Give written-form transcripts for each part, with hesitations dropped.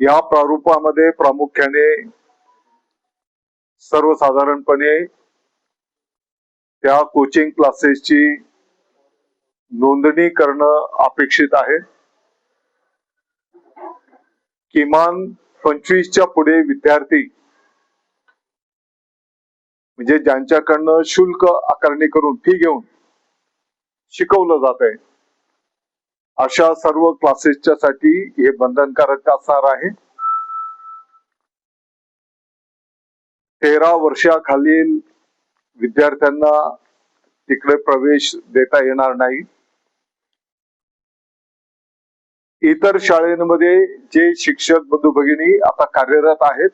या प्रारूपामध्ये प्रामुख्याने सर्वसाधारणपणे त्या कोचिंग क्लासेसची नोंदणी करणं अपेक्षित आहे. किमान 25च्या पुढे विद्यार्थी म्हणजे ज्यांच्याकडनं शुल्क आकारणी करून फी घेऊन शिकवलं जात आहे अशा सर्व क्लासेसच्या साठी हे बंधनकारक असणार आहे. 13 वर्षाखालील विद्यार्थ्यांना तिकडे प्रवेश देता येणार नाही. इतर शाळांमध्ये जे शिक्षक बंधू भगिनी आता कार्यरत आहेत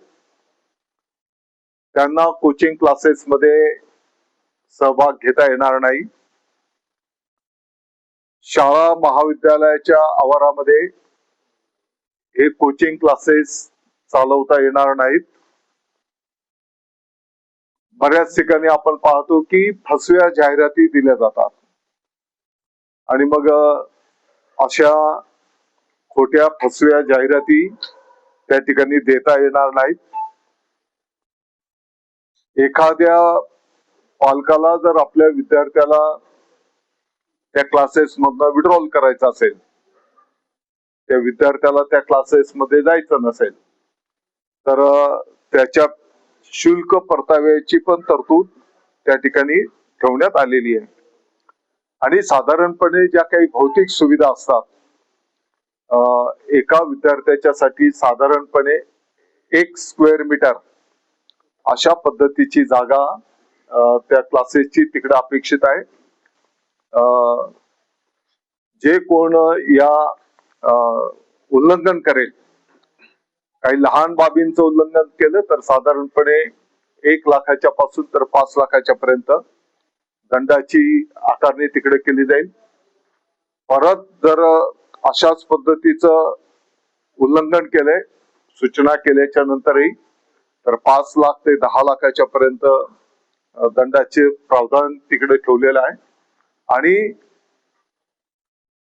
त्यांना कोचिंग क्लासेस मध्ये सहभाग घेता येणार नाही. शाळा महाविद्यालयाच्या आवारामध्ये हे कोचिंग क्लासेस चालवता येणार नाहीत. बऱ्याच ठिकाणी आपण पाहतो की फसव्या जाहिराती दिल्या जातात आणि मग अशा खोट्या फसव्या जाहिराती त्या ठिकाणी देता येणार नाहीत. एखाद्या पालकाला जर आपल्या विद्यार्थ्याला त्या क्लासेस मधनं विड्रॉल करायचं असेल, त्या विद्यार्थ्याला त्या क्लासेस मध्ये जायचं नसेल तर त्याच्या शुल्क परताव्याची पण तरतूद त्या ठिकाणी ठेवण्यात आलेली आहे. आणि साधारणपणे ज्या काही भौतिक सुविधा असतात, एका विद्यार्थ्याच्या साठी साधारणपणे 1 स्क्वेअर मीटर अशा पद्धतीची जागा त्या क्लासेसची तिकडे अपेक्षित आहे. जे कोण या उल्लंघन करेल, काही लहान बाबींचं उल्लंघन केलं तर साधारणपणे 1 लाखाच्या पासून तर 5 लाखाच्या पर्यंत दंडाची आकारणी तिकडे केली जाईल. परत जर अशाच पद्धतीचं उल्लंघन केलंय सूचना केल्याच्या नंतरही तर 5 लाख ते 10 लाखाच्या पर्यंत दंडाचे प्रावधान तिकडे ठेवलेलं आहे. आणि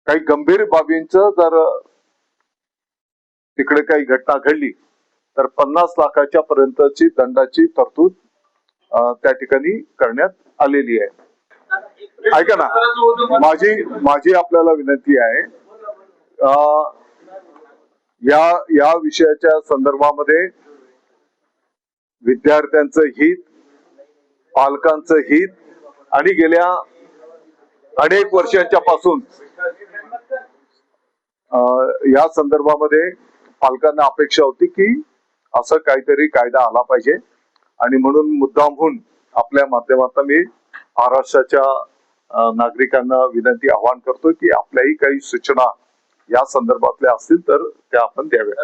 काही गंभीर बाबींचं जर तिकडे काही घटना घडली तर 50 लाखाच्या पर्यंतची दंडाची तरतूद त्या ठिकाणी करण्यात आलेली आहे. ऐका ना, माझी आपल्याला विनंती आहे, या विषयाच्या संदर्भामध्ये विद्यार्थ्यांचं हित, पालकांचं हित आणि गेल्या अनेक वर्षांच्या पासून या संदर्भामध्ये पालकांना अपेक्षा होती की असं काहीतरी कायदा आला पाहिजे. आणि म्हणून मुद्दामहून आपल्या माध्यमातून मी महाराष्ट्राच्या नागरिकांना विनंती आवाहन करतो की आपल्याही काही सूचना या संदर्भातल्या असतील तर त्या आपण द्याव्या.